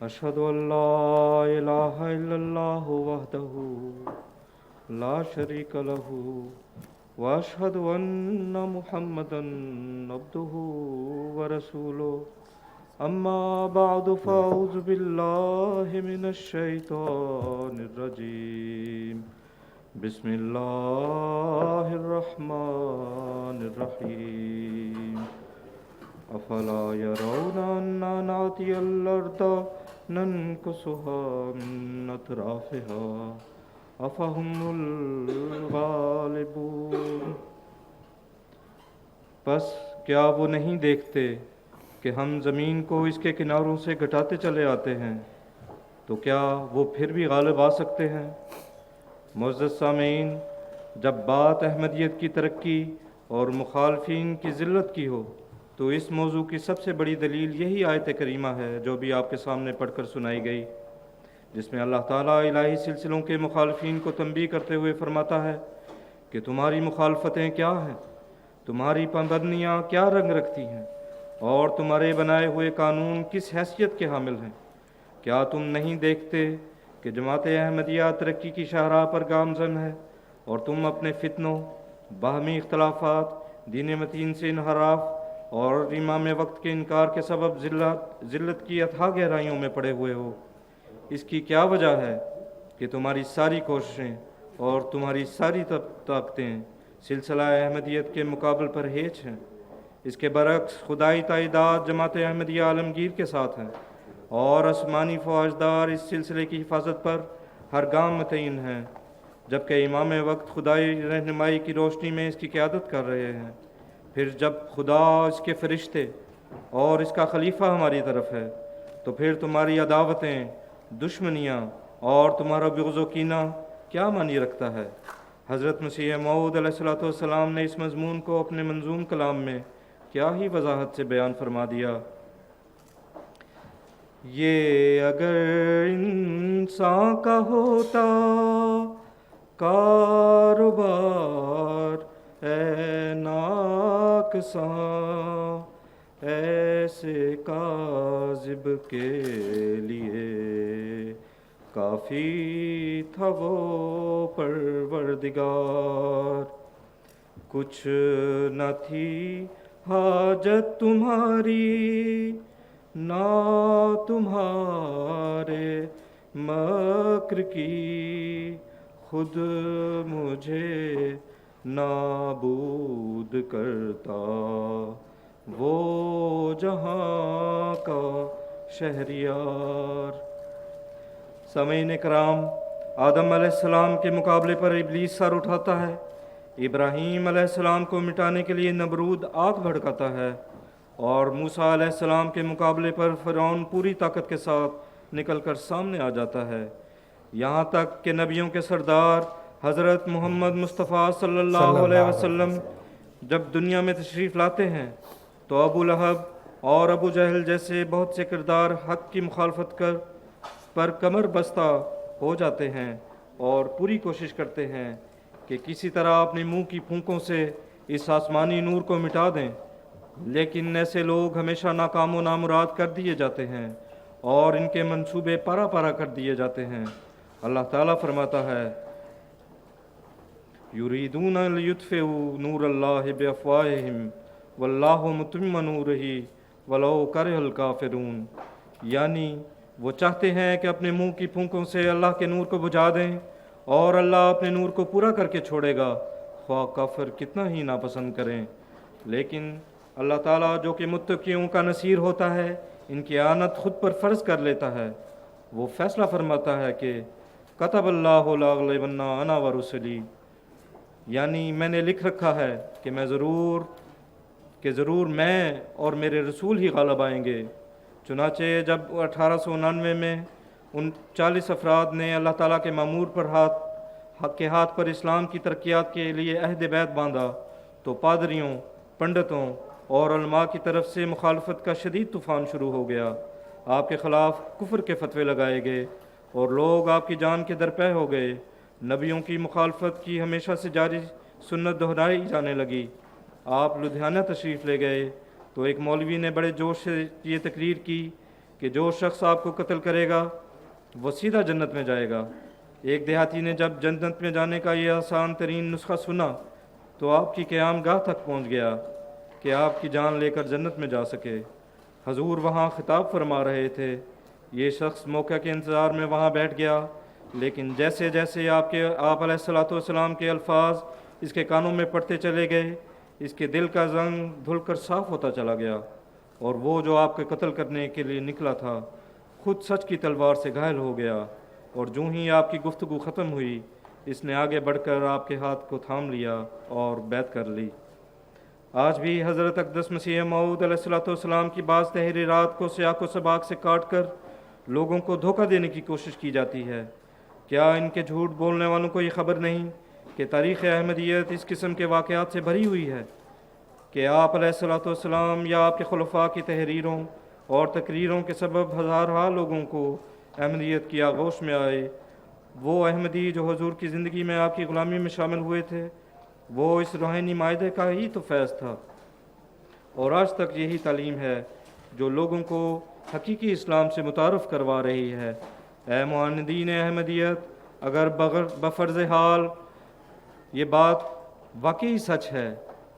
أشهد أن لا إله إلا الله وحده لا شريك له وأشهد أن محمدا عبده ورسوله أما بعد فأعوذ بالله من الشيطان الرجيم بسم الله الرحمن الرحيم أفلا يرون أنا نأتي الأرض ننقصها من أطرافها أفهم الغالبون بس کیا وہ نہیں دیکھتے کہ ہم زمین کو اس کے کناروں سے گھٹاتے چلے آتے ہیں تو کیا وہ پھر بھی غالب آ سکتے ہیں؟ معزز سامعین، جب بات احمدیت کی ترقی اور مخالفین کی ذلت کی ہو تو اس موضوع کی سب سے بڑی دلیل یہی آیت کریمہ ہے جو بھی آپ کے سامنے پڑھ کر سنائی گئی، جس میں اللہ تعالیٰ الہی سلسلوں کے مخالفین کو تنبیہ کرتے ہوئے فرماتا ہے کہ تمہاری مخالفتیں کیا ہیں، تمہاری پابندیاں کیا رنگ رکھتی ہیں، اور تمہارے بنائے ہوئے قانون کس حیثیت کے حامل ہیں۔ کیا تم نہیں دیکھتے کہ جماعت احمدیہ ترقی کی شاہراہ پر گامزن ہے، اور تم اپنے فتنوں، باہمی اختلافات، دین متین سے انحراف اور امام وقت کے انکار کے سبب ذلت کی اتھاہ گہرائیوں میں پڑے ہوئے ہو؟ اس کی کیا وجہ ہے کہ تمہاری ساری کوششیں اور تمہاری ساری طاقتیں سلسلہ احمدیت کے مقابل پر ہیچ ہیں۔ اس کے برعکس خدائی تائیدات جماعت احمدیہ عالمگیر کے ساتھ ہیں، اور آسمانی فوجدار اس سلسلے کی حفاظت پر ہر گام متعین ہیں، جبکہ امام وقت خدائی رہنمائی کی روشنی میں اس کی قیادت کر رہے ہیں۔ پھر جب خدا، اس کے فرشتے اور اس کا خلیفہ ہماری طرف ہے تو پھر تمہاری عداوتیں، دشمنیاں اور تمہارا بغض و کینہ کیا معنی رکھتا ہے؟ حضرت مسیح موعود علیہ السلام نے اس مضمون کو اپنے منظوم کلام میں کیا ہی وضاحت سے بیان فرما دیا۔ یہ اگر انسان کا ہوتا کاروبار اے ناقصاں، ایسے کاذب کے لیے کافی تھا وہ پروردگار۔ کچھ نہ تھی حاجت تمہاری نہ تمہارے مکر کی، خود مجھے نابود کرتا وہ جہاں کا شہریار۔ سامعین کرام، آدم علیہ السلام کے مقابلے پر ابلیس سر اٹھاتا ہے، ابراہیم علیہ السلام کو مٹانے کے لیے نمرود آگ بھڑکاتا ہے، اور موسیٰ علیہ السلام کے مقابلے پر فرعون پوری طاقت کے ساتھ نکل کر سامنے آ جاتا ہے، یہاں تک کہ نبیوں کے سردار حضرت محمد مصطفیٰ صلی اللہ علیہ وسلم جب دنیا میں تشریف لاتے ہیں تو ابو لہب اور ابو جہل جیسے بہت سے کردار حق کی مخالفت پر کمر بستہ ہو جاتے ہیں اور پوری کوشش کرتے ہیں کہ کسی طرح اپنے منہ کی پھونکوں سے اس آسمانی نور کو مٹا دیں، لیکن ایسے لوگ ہمیشہ ناکام و نامراد کر دیے جاتے ہیں اور ان کے منصوبے پارا پارا کر دیے جاتے ہیں۔ اللہ تعالیٰ فرماتا ہے، یریدون لیطفئوا نور اللہ بافواہہم واللہ متم نورہ ولو کرہ الکافرون، یعنی وہ چاہتے ہیں کہ اپنے منہ کی پھونکوں سے اللہ کے نور کو بجھا دیں، اور اللہ اپنے نور کو پورا کر کے چھوڑے گا خواہ کافر کتنا ہی ناپسند کریں۔ لیکن اللہ تعالیٰ جو کہ متقیوں کا نصیر ہوتا ہے، ان کی اعانت خود پر فرض کر لیتا ہے۔ وہ فیصلہ فرماتا ہے کہ کتب اللہ لاغلبن انا ورسلی، یعنی میں نے لکھ رکھا ہے کہ ضرور میں اور میرے رسول ہی غالب آئیں گے۔ چنانچہ جب 1899 میں ان 40 افراد نے اللہ تعالیٰ کے مامور پر ہاتھ پر اسلام کی ترقیات کے لیے عہد بیعت باندھا تو پادریوں، پنڈتوں اور علماء کی طرف سے مخالفت کا شدید طوفان شروع ہو گیا۔ آپ کے خلاف کفر کے فتوے لگائے گئے اور لوگ آپ کی جان کے درپے ہو گئے۔ نبیوں کی مخالفت کی ہمیشہ سے جاری سنت دہرائی جانے لگی۔ آپ لدھیانہ تشریف لے گئے تو ایک مولوی نے بڑے جوش سے یہ تقریر کی کہ جو شخص آپ کو قتل کرے گا وہ سیدھا جنت میں جائے گا۔ ایک دیہاتی نے جب جنت میں جانے کا یہ آسان ترین نسخہ سنا تو آپ کی قیام گاہ تک پہنچ گیا کہ آپ کی جان لے کر جنت میں جا سکے۔ حضور وہاں خطاب فرما رہے تھے۔ یہ شخص موقع کے انتظار میں وہاں بیٹھ گیا، لیکن جیسے جیسے آپ علیہ الصلوۃ والسلام کے الفاظ اس کے کانوں میں پڑتے چلے گئے، اس کے دل کا زنگ دھل کر صاف ہوتا چلا گیا، اور وہ جو آپ کے قتل کرنے کے لیے نکلا تھا خود سچ کی تلوار سے گھائل ہو گیا، اور جو ہی آپ کی گفتگو ختم ہوئی اس نے آگے بڑھ کر آپ کے ہاتھ کو تھام لیا اور بیعت کر لی۔ آج بھی حضرت اقدس مسیح موعود علیہ الصلوۃ والسلام کی بعض تحریرات کو سیاق و سباق سے کاٹ کر لوگوں کو دھوکہ دینے کی کوشش کی جاتی ہے۔ کیا ان کے جھوٹ بولنے والوں کو یہ خبر نہیں کہ تاریخ احمدیت اس قسم کے واقعات سے بھری ہوئی ہے کہ آپ علیہ الصلوۃ والسلام یا آپ کے خلفاء کی تحریروں اور تقریروں کے سبب ہزارہا لوگوں کو احمدیت کی آغوش میں آئے؟ وہ احمدی جو حضور کی زندگی میں آپ کی غلامی میں شامل ہوئے تھے، وہ اس روحانی معاہدے کا ہی تو فیض تھا، اور آج تک یہی تعلیم ہے جو لوگوں کو حقیقی اسلام سے متعارف کروا رہی ہے۔ اے معاندین احمدیت، اگر بفرض حال یہ بات واقعی سچ ہے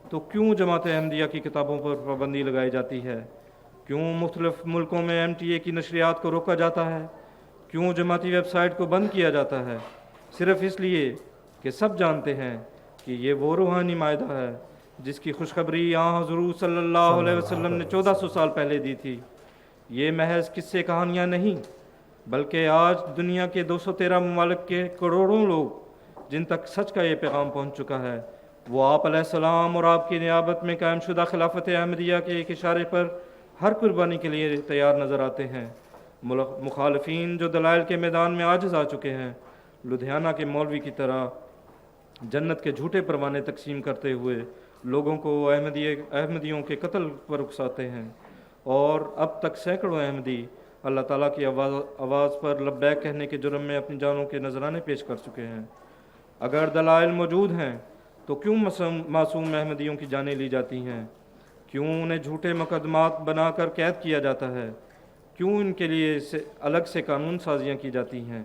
تو کیوں جماعت احمدیہ کی کتابوں پر پابندی لگائی جاتی ہے؟ کیوں مختلف ملکوں میں MTA کی نشریات کو روکا جاتا ہے؟ کیوں جماعتی ویب سائٹ کو بند کیا جاتا ہے؟ صرف اس لیے کہ سب جانتے ہیں کہ یہ وہ روحانی معاہدہ ہے جس کی خوشخبری حضور صلی اللہ علیہ وسلم نے 1400 سال پہلے دی تھی۔ یہ محض قصے کہانیاں نہیں، بلکہ آج دنیا کے 213 ممالک کے کروڑوں لوگ جن تک سچ کا یہ پیغام پہنچ چکا ہے، وہ آپ علیہ السلام اور آپ کی نیابت میں قائم شدہ خلافت احمدیہ کے ایک اشارے پر ہر قربانی کے لیے تیار نظر آتے ہیں۔ مخالفین جو دلائل کے میدان میں عاجز آ چکے ہیں، لدھیانہ کے مولوی کی طرح جنت کے جھوٹے پروانے تقسیم کرتے ہوئے لوگوں کو احمدیوں کے قتل پر اکساتے ہیں، اور اب تک سینکڑوں احمدی اللہ تعالیٰ کی آواز پر لبیک کہنے کے جرم میں اپنی جانوں کے نذرانے پیش کر چکے ہیں۔ اگر دلائل موجود ہیں تو کیوں معصوم احمدیوں کی جانیں لی جاتی ہیں؟ کیوں انہیں جھوٹے مقدمات بنا کر قید کیا جاتا ہے؟ کیوں ان کے لیے الگ سے قانون سازیاں کی جاتی ہیں؟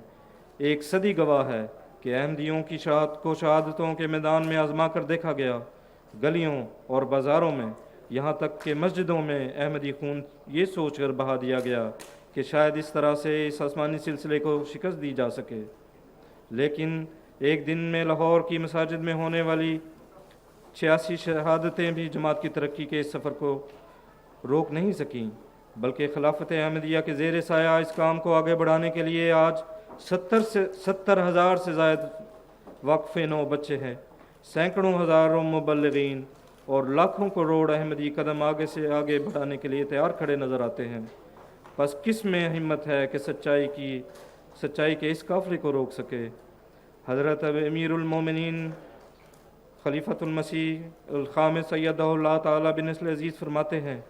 ایک صدی گواہ ہے کہ احمدیوں کی شہادتوں کے میدان میں آزما کر دیکھا گیا۔ گلیوں اور بازاروں میں، یہاں تک کہ مسجدوں میں احمدی خون یہ سوچ کر بہا دیا گیا کہ شاید اس طرح سے اس آسمانی سلسلے کو شکست دی جا سکے، لیکن ایک دن میں لاہور کی مساجد میں ہونے والی 86 شہادتیں بھی جماعت کی ترقی کے اس سفر کو روک نہیں سکیں، بلکہ خلافت احمدیہ کے زیر سایہ اس کام کو آگے بڑھانے کے لیے آج 70,000 سے زائد وقف نو بچے ہیں، سینکڑوں ہزاروں مبلغین اور لاکھوں کروڑ احمدی قدم آگے سے آگے بڑھانے کے لیے تیار کھڑے نظر آتے ہیں۔ پس کس میں ہمت ہے کہ سچائی کے اس قافلے کو روک سکے؟ حضرت امیر المومنین خلیفۃ المسیح الخامس سیدہ اللہ تعالیٰ بنسل عزیز فرماتے ہیں،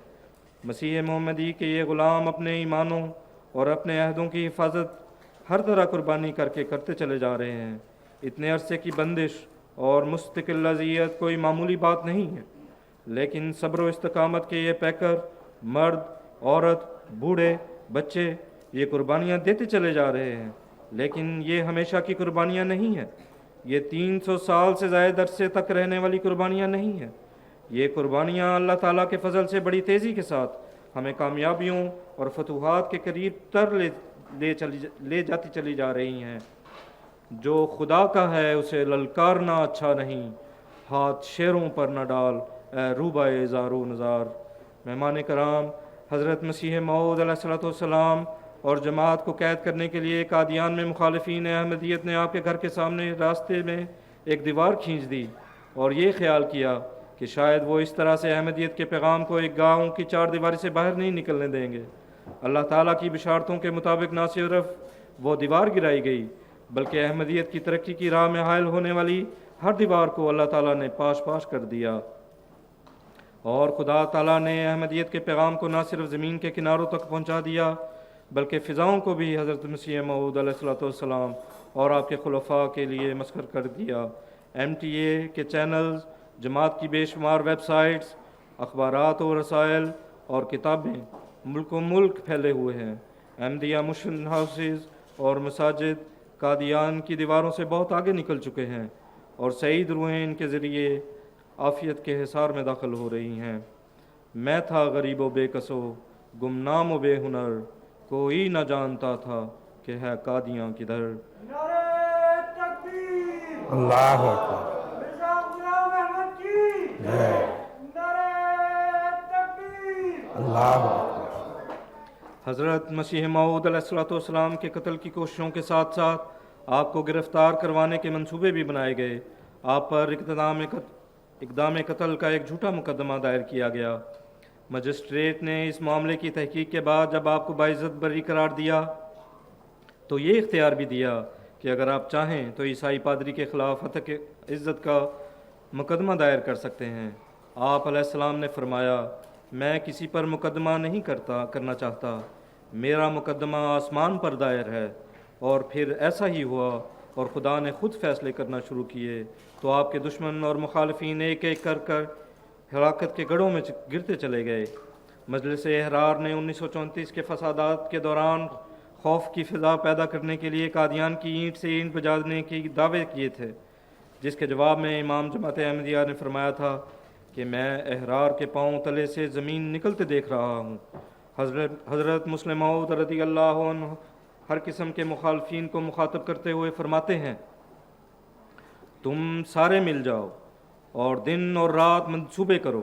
مسیح محمدی کے یہ غلام اپنے ایمانوں اور اپنے عہدوں کی حفاظت ہر طرح قربانی کر کے کرتے چلے جا رہے ہیں۔ اتنے عرصے کی بندش اور مستقل اذیت کوئی معمولی بات نہیں ہے، لیکن صبر و استقامت کے یہ پیکر مرد، عورت، بوڑھے، بچے یہ قربانیاں دیتے چلے جا رہے ہیں، لیکن یہ ہمیشہ کی قربانیاں نہیں ہیں، یہ 300 سال سے زائد عرصے تک رہنے والی قربانیاں نہیں ہیں۔ یہ قربانیاں اللہ تعالیٰ کے فضل سے بڑی تیزی کے ساتھ ہمیں کامیابیوں اور فتوحات کے قریب تر لے جاتی چلی جا رہی ہیں۔ جو خدا کا ہے اسے للکارنا اچھا نہیں، ہاتھ شیروں پر نہ ڈال اے روبائے زار و نزار۔ مہمان کرام، حضرت مسیح موعود علیہ الصلوۃ والسلام اور جماعت کو قید کرنے کے لیے قادیان میں مخالفین احمدیت نے آپ کے گھر کے سامنے راستے میں ایک دیوار کھینچ دی اور یہ خیال کیا کہ شاید وہ اس طرح سے احمدیت کے پیغام کو ایک گاؤں کی چار دیواری سے باہر نہیں نکلنے دیں گے۔ اللہ تعالیٰ کی بشارتوں کے مطابق نہ صرف وہ دیوار گرائی گئی، بلکہ احمدیت کی ترقی کی راہ میں حائل ہونے والی ہر دیوار کو اللہ تعالیٰ نے پاش پاش کر دیا، اور خدا تعالیٰ نے احمدیت کے پیغام کو نہ صرف زمین کے کناروں تک پہنچا دیا بلکہ فضاؤں کو بھی حضرت مسیح موعود علیہ الصلوۃ والسلام اور آپ کے خلفاء کے لیے مسخر کر دیا۔ MTA کے چینلز، جماعت کی بے شمار ویب سائٹس، اخبارات و رسائل اور کتابیں ملک و ملک پھیلے ہوئے ہیں۔ احمدیہ مشن ہاؤسز اور مساجد قادیان کی دیواروں سے بہت آگے نکل چکے ہیں اور سعید روحیں ان کے ذریعے عافیت کے حصار میں داخل ہو رہی ہیں۔ میں تھا غریب و بے کسو، گمنام و بے ہنر، کوئی نہ جانتا تھا کہ ہے قادیاں کدھر۔ نعرہ تکبیر، اللہ اکبر، مرزا غلام احمد کی جے، نعرہ تکبیر۔ اللہ اکبر۔ حضرت مسیح موعود علیہ السلام کے قتل کی کوششوں کے ساتھ ساتھ آپ کو گرفتار کروانے کے منصوبے بھی بنائے گئے۔ آپ پر اقدام قتل کا ایک جھوٹا مقدمہ دائر کیا گیا۔ مجسٹریٹ نے اس معاملے کی تحقیق کے بعد جب آپ کو باعزت بری قرار دیا تو یہ اختیار بھی دیا کہ اگر آپ چاہیں تو عیسائی پادری کے خلاف ہتک عزت کا مقدمہ دائر کر سکتے ہیں۔ آپ علیہ السلام نے فرمایا، میں کسی پر مقدمہ نہیں کرنا چاہتا، میرا مقدمہ آسمان پر دائر ہے۔ اور پھر ایسا ہی ہوا اور خدا نے خود فیصلے کرنا شروع کیے تو آپ کے دشمن اور مخالفین ایک ایک کر ہلاکت کے گڑھوں میں گرتے چلے گئے۔ مجلس احرار نے 1934 کے فسادات کے دوران خوف کی فضا پیدا کرنے کے لیے قادیان کی اینٹ سے اینٹ بجانے کی دعوے کیے تھے، جس کے جواب میں امام جماعت احمدیہ نے فرمایا تھا کہ میں احرار کے پاؤں تلے سے زمین نکلتے دیکھ رہا ہوں۔ حضرت مسلم موعود رضی اللہ عنہ ہر قسم کے مخالفین کو مخاطب کرتے ہوئے فرماتے ہیں، تم سارے مل جاؤ اور دن اور رات منصوبے کرو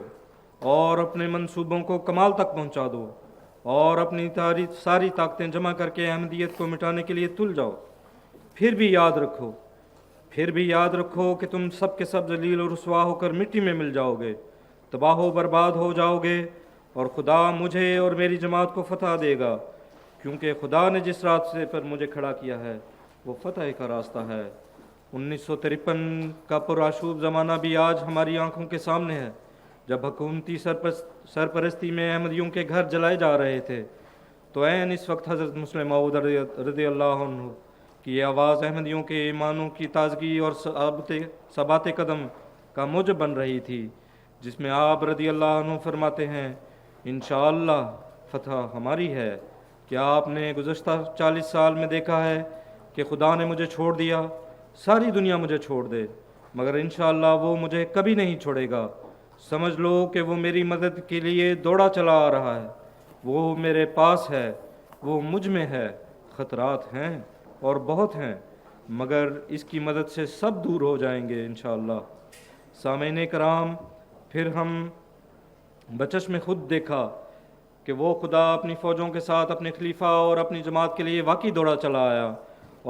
اور اپنے منصوبوں کو کمال تک پہنچا دو اور اپنی ساری طاقتیں جمع کر کے احمدیت کو مٹانے کے لیے تل جاؤ۔ پھر بھی یاد رکھو کہ تم سب کے سب ذلیل و رسوا ہو کر مٹی میں مل جاؤ گے، تباہ و برباد ہو جاؤ گے، اور خدا مجھے اور میری جماعت کو فتح دے گا، کیونکہ خدا نے جس راستے پر مجھے کھڑا کیا ہے وہ فتح کا راستہ ہے۔ 1953 کا پرآشوب زمانہ بھی آج ہماری آنکھوں کے سامنے ہے، جب حکومتی سرپرستی میں احمدیوں کے گھر جلائے جا رہے تھے، تو عین اس وقت حضرت مسلم موعود رضی اللہ عنہ کی یہ آواز احمدیوں کے ایمانوں کی تازگی اور ثبات قدم کا موجب بن رہی تھی، جس میں آپ رضی اللہ عنہ فرماتے ہیں، انشاءاللہ فتح ہماری ہے۔ کیا آپ نے گزشتہ 40 سال میں دیکھا ہے کہ خدا نے مجھے چھوڑ دیا؟ ساری دنیا مجھے چھوڑ دے مگر انشاءاللہ وہ مجھے کبھی نہیں چھوڑے گا۔ سمجھ لو کہ وہ میری مدد کے لیے دوڑا چلا آ رہا ہے، وہ میرے پاس ہے، وہ مجھ میں ہے۔ خطرات ہیں اور بہت ہیں، مگر اس کی مدد سے سب دور ہو جائیں گے انشاءاللہ۔ سامعین کرام، پھر ہم بچشم خود دیکھا کہ وہ خدا اپنی فوجوں کے ساتھ اپنے خلیفہ اور اپنی جماعت کے لیے واقعی دوڑا چلا آیا،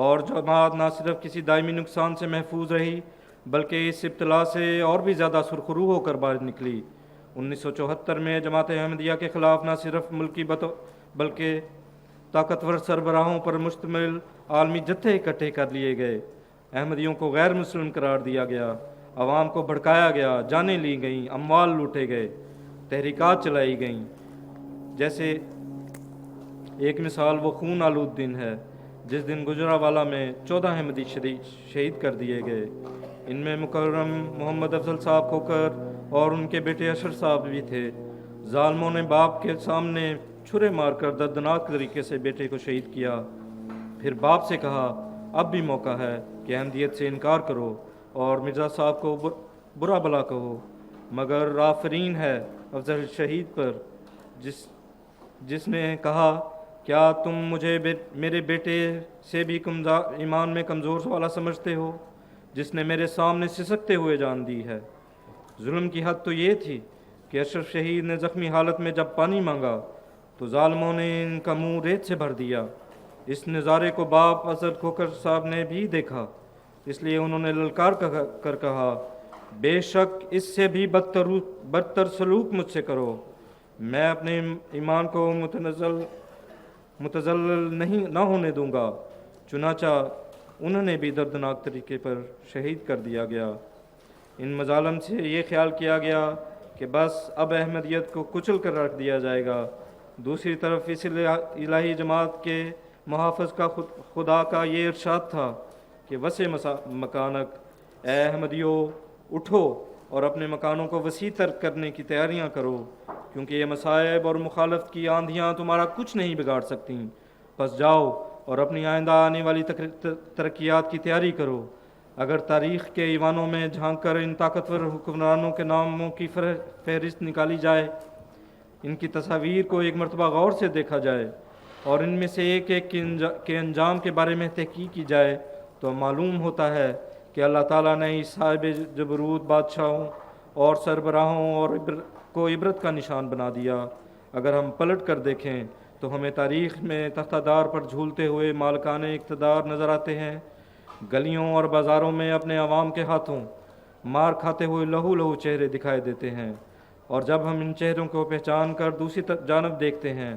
اور جماعت نہ صرف کسی دائمی نقصان سے محفوظ رہی بلکہ اس ابتلا سے اور بھی زیادہ سرخرو ہو کر باہر نکلی۔ 1974 میں جماعت احمدیہ کے خلاف نہ صرف ملکی بلکہ طاقتور سربراہوں پر مشتمل عالمی جتھے اکٹھے کر لیے گئے، احمدیوں کو غیر مسلم قرار دیا گیا، عوام کو بھڑکایا گیا، جانیں لی گئیں، اموال لوٹے گئے، تحریکات چلائی گئیں۔ جیسے ایک مثال وہ خون آلود دن ہے جس دن گجرانوالہ میں 14 احمدی شہید کر دیے گئے۔ ان میں مکرم محمد افضل صاحب کھوکر اور ان کے بیٹے اشر صاحب بھی تھے۔ ظالموں نے باپ کے سامنے چھرے مار کر دردناک طریقے سے بیٹے کو شہید کیا، پھر باپ سے کہا اب بھی موقع ہے کہ احمدیت سے انکار کرو اور مرزا صاحب کو برا بلا کہو، مگر آفرین ہے افضل شہید پر جس نے کہا کیا تم مجھے میرے بیٹے سے بھی ایمان میں کمزور والا سمجھتے ہو، جس نے میرے سامنے سسکتے ہوئے جان دی ہے۔ ظلم کی حد تو یہ تھی کہ اشرف شہید نے زخمی حالت میں جب پانی مانگا تو ظالموں نے ان کا منہ ریت سے بھر دیا۔ اس نظارے کو باپ اسد کھوکر صاحب نے بھی دیکھا، اس لیے انہوں نے للکار کر کہا بے شک اس سے بھی بدتر سلوک مجھ سے کرو، میں اپنے ایمان کو متزلزل نہ ہونے دوں گا۔ چنانچہ انہوں نے بھی دردناک طریقے پر شہید کر دیا گیا۔ ان مظالم سے یہ خیال کیا گیا کہ بس اب احمدیت کو کچل کر رکھ دیا جائے گا۔ دوسری طرف اس الہی جماعت کے محافظ کا خدا کا یہ ارشاد تھا کہ وسع مکانک، اے احمدیو اٹھو اور اپنے مکانوں کو وسیع تر کرنے کی تیاریاں کرو، کیونکہ یہ مصائب اور مخالفت کی آندھیاں تمہارا کچھ نہیں بگاڑ سکتیں۔ پس جاؤ اور اپنی آئندہ آنے والی ترقیات کی تیاری کرو۔ اگر تاریخ کے ایوانوں میں جھانک کر ان طاقتور حکمرانوں کے ناموں کی فہرست نکالی جائے، ان کی تصاویر کو ایک مرتبہ غور سے دیکھا جائے اور ان میں سے ایک ایک کے انجام کے بارے میں تحقیق کی جائے، تو معلوم ہوتا ہے کہ اللہ تعالیٰ نے اس صاحب جبروت بادشاہوں اور سربراہوں اور کو عبرت کا نشان بنا دیا۔ اگر ہم پلٹ کر دیکھیں تو ہمیں تاریخ میں تختہ دار پر جھولتے ہوئے مالکان اقتدار نظر آتے ہیں، گلیوں اور بازاروں میں اپنے عوام کے ہاتھوں مار کھاتے ہوئے لہو لہو چہرے دکھائی دیتے ہیں، اور جب ہم ان چہروں کو پہچان کر دوسری جانب دیکھتے ہیں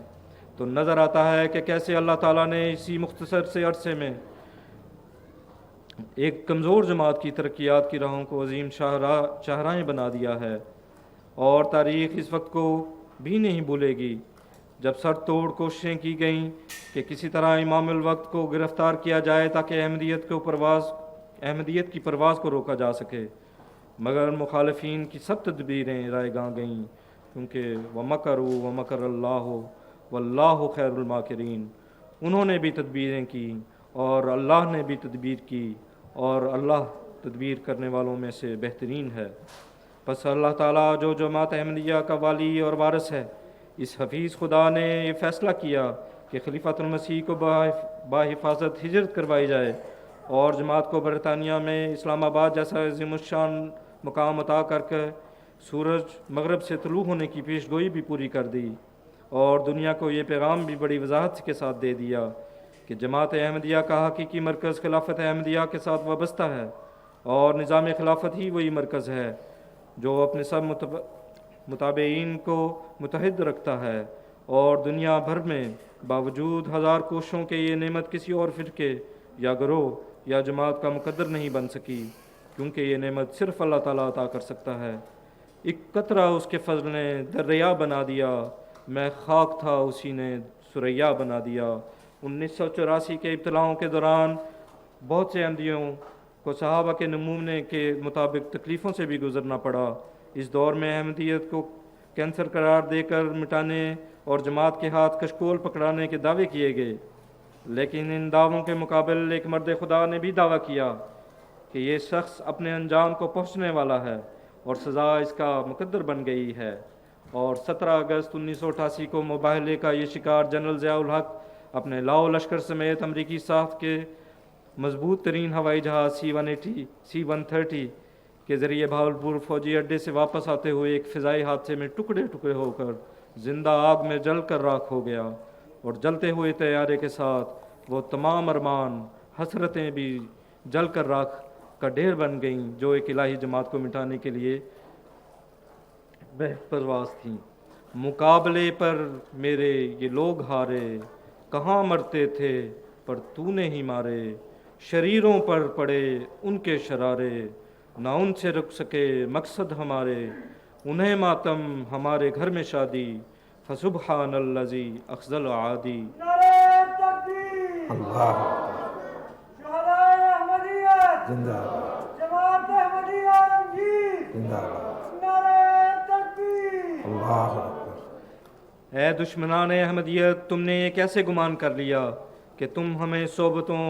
تو نظر آتا ہے کہ کیسے اللہ تعالیٰ نے اسی مختصر سے عرصے میں ایک کمزور جماعت کی ترقیات کی راہوں کو عظیم شاہراہیں بنا دیا ہے، اور تاریخ اس وقت کو بھی نہیں بھولے گی جب سر توڑ کوششیں کی گئیں کہ کسی طرح امام الوقت کو گرفتار کیا جائے تاکہ احمدیت کی پرواز کو روکا جا سکے، مگر مخالفین کی سب تدبیریں رائے گاں گئیں، کیونکہ وَمَكَرُوا وَمَكَرَ اللَّهُ وَاللَّهُ خَيْرُ الْمَاكِرِينَ، انہوں نے بھی تدبیریں کی اور اللہ نے بھی تدبیر کی، اور اللہ تدبیر کرنے والوں میں سے بہترین ہے۔ پس اللہ تعالیٰ جو جماعت احمدیہ کا والی اور وارث ہے، اس حفیظ خدا نے یہ فیصلہ کیا کہ خلیفۃ المسیح کو بحفاظت ہجرت کروائی جائے، اور جماعت کو برطانیہ میں اسلام آباد جیسا عظیم الشان مقام عطا کر کے سورج مغرب سے طلوع ہونے کی پیش گوئی بھی پوری کر دی، اور دنیا کو یہ پیغام بھی بڑی وضاحت کے ساتھ دے دیا کہ جماعت احمدیہ کا حقیقی مرکز خلافت احمدیہ کے ساتھ وابستہ ہے، اور نظام خلافت ہی وہی مرکز ہے جو اپنے سب متابعین کو متحد رکھتا ہے، اور دنیا بھر میں باوجود ہزار کوششوں کے یہ نعمت کسی اور فرقے یا گروہ یا جماعت کا مقدر نہیں بن سکی، کیونکہ یہ نعمت صرف اللہ تعالیٰ عطا کر سکتا ہے۔ ایک قطرہ اس کے فضل نے دریا بنا دیا، میں خاک تھا اسی نے سریا بنا دیا۔ 1984 کے ابتلاؤں کے دوران بہت سے احمدیوں کو صحابہ کے نمونے کے مطابق تکلیفوں سے بھی گزرنا پڑا۔ اس دور میں احمدیت کو کینسر قرار دے کر مٹانے اور جماعت کے ہاتھ کشکول پکڑانے کے دعوے کیے گئے، لیکن ان دعووں کے مقابل ایک مرد خدا نے بھی دعویٰ کیا کہ یہ شخص اپنے انجام کو پہنچنے والا ہے اور سزا اس کا مقدر بن گئی ہے، اور 17 اگست 1988 کو مباہلے کا یہ شکار جنرل ضیاء الحق اپنے لاؤ لشکر سمیت امریکی ساخت کے مضبوط ترین ہوائی جہاز C-130 کے ذریعے بہاولپور فوجی اڈے سے واپس آتے ہوئے ایک فضائی حادثے میں ٹکڑے ٹکڑے ہو کر زندہ آگ میں جل کر راکھ ہو گیا، اور جلتے ہوئے طیارے کے ساتھ وہ تمام ارمان حسرتیں بھی جل کر راکھ کا ڈھیر بن گئیں جو ایک الہی جماعت کو مٹانے کے لیے بے پرواز تھیں۔ مقابلے پر میرے یہ لوگ ہارے، کہاں مرتے تھے پر تو نے ہی مارے، شریروں پر پڑے ان کے شرارے، نہ ان سے رک سکے مقصد ہمارے، انہیں ماتم ہمارے گھر میں شادی، فسبحان الذی اخذل عادی۔ نعرہ تکبیر، اللہ شہدائے احمدیت، زندہ باد، جماعت احمدیہ رنگین، زندہ باد، نعرہ تکبیر۔ اللہ اکبر۔ اے دشمنان احمدیت، تم نے یہ کیسے گمان کر لیا کہ تم ہمیں صحبتوں،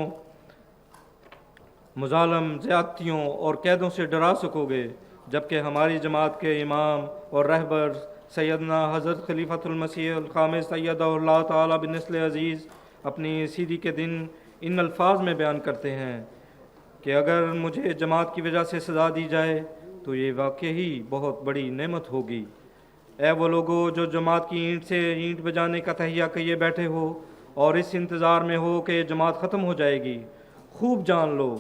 مظالم، زیادتیوں اور قیدوں سے ڈرا سکو گے، جبکہ ہماری جماعت کے امام اور رہبر سیدنا حضرت خلیفۃ المسیح الخامس ایدہ اللہ تعالیٰ بنسل عزیز اپنی سیدی کے دن ان الفاظ میں بیان کرتے ہیں کہ اگر مجھے جماعت کی وجہ سے سزا دی جائے تو یہ واقعی بہت بڑی نعمت ہوگی۔ اے وہ لوگو جو جماعت کی اینٹ سے اینٹ بجانے کا تہیہ کیے بیٹھے ہو اور اس انتظار میں ہو کہ یہ جماعت ختم ہو جائے گی، خوب جان لو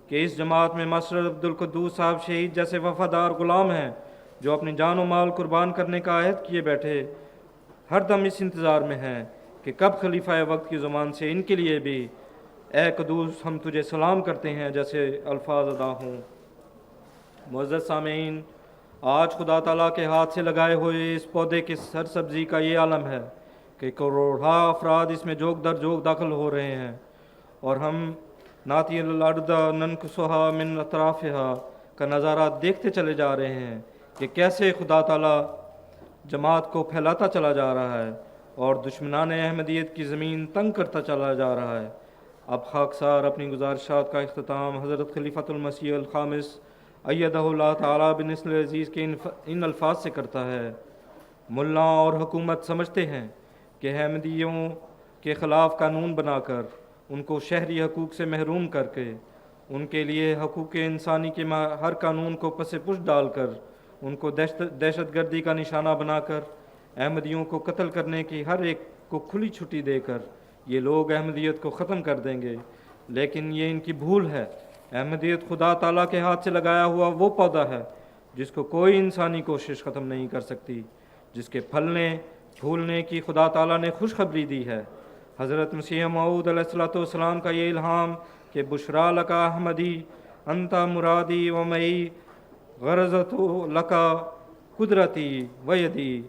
کہ اس جماعت میں ماسٹر عبدالقدوس صاحب شہید جیسے وفادار غلام ہیں جو اپنی جان و مال قربان کرنے کا عہد کیے بیٹھے ہر دم اس انتظار میں ہیں کہ کب خلیفہ وقت کی زبان سے ان کے لیے بھی اے قدوس ہم تجھے سلام کرتے ہیں جیسے الفاظ ادا ہوں۔ معزز سامعین، آج خدا تعالیٰ کے ہاتھ سے لگائے ہوئے اس پودے کی سرسبزی کا یہ عالم ہے کہ کروڑا افراد اس میں جوگ در جوگ داخل ہو رہے ہیں، اور ہم ناتی الارض ننکسها من اطرافها کا نظارہ دیکھتے چلے جا رہے ہیں کہ کیسے خدا تعالیٰ جماعت کو پھیلاتا چلا جا رہا ہے اور دشمنان احمدیت کی زمین تنگ کرتا چلا جا رہا ہے۔ اب خاکسار اپنی گزارشات کا اختتام حضرت خلیفۃ المسیح الخامس ایدہ اللہ تعالیٰ بنصر عزیز کے ان الفاظ سے کرتا ہے: ملا اور حکومت سمجھتے ہیں کہ احمدیوں کے خلاف قانون بنا کر، ان کو شہری حقوق سے محروم کر کے، ان کے لیے حقوق انسانی کے ہر قانون کو پس پش ڈال کر، ان کو دہشت گردی کا نشانہ بنا کر، احمدیوں کو قتل کرنے کی ہر ایک کو کھلی چھٹی دے کر یہ لوگ احمدیت کو ختم کر دیں گے۔ لیکن یہ ان کی بھول ہے۔ احمدیت خدا تعالیٰ کے ہاتھ سے لگایا ہوا وہ پودا ہے جس کو کوئی انسانی کوشش ختم نہیں کر سکتی، جس کے پھلنے پھولنے کی خدا تعالیٰ نے خوشخبری دی ہے۔ حضرت مسیح موعود علیہ السلام کا یہ الہام کہ بشرا لکا احمدی انت مرادی و مئی غرضت لکا قدرتی و یدی،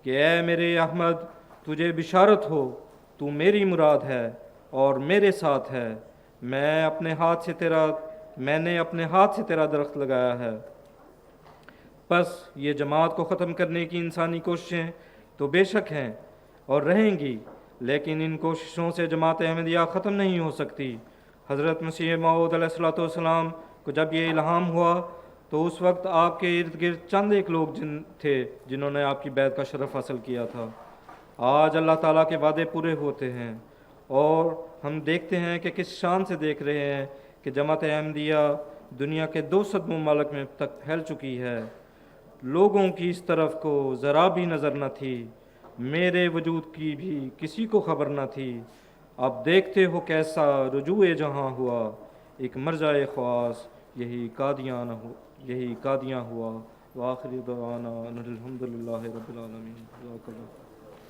کہ اے میرے احمد تجھے بشارت ہو، تو میری مراد ہے اور میرے ساتھ ہے، میں نے اپنے ہاتھ سے تیرا درخت لگایا ہے۔ پس یہ جماعت کو ختم کرنے کی انسانی کوششیں تو بے شک ہیں اور رہیں گی، لیکن ان کوششوں سے جماعت احمدیہ ختم نہیں ہو سکتی۔ حضرت مسیح موعود علیہ السلام کو جب یہ الہام ہوا تو اس وقت آپ کے ارد گرد چند ایک لوگ تھے جنہوں نے آپ کی بیعت کا شرف حاصل کیا تھا۔ آج اللہ تعالیٰ کے وعدے پورے ہوتے ہیں اور ہم دیکھتے ہیں کہ کس شان سے دیکھ رہے ہیں کہ جماعت احمدیہ دنیا کے 200 ممالک میں تک پھیل چکی ہے۔ لوگوں کی اس طرف کو ذرا بھی نظر نہ تھی، میرے وجود کی بھی کسی کو خبر نہ تھی۔ اب دیکھتے ہو کیسا رجوع جہاں ہوا، ایک مرجع خواص یہی قادیاں ہوا۔ وآخر دعوانا ان الحمد للہ رب العالمین۔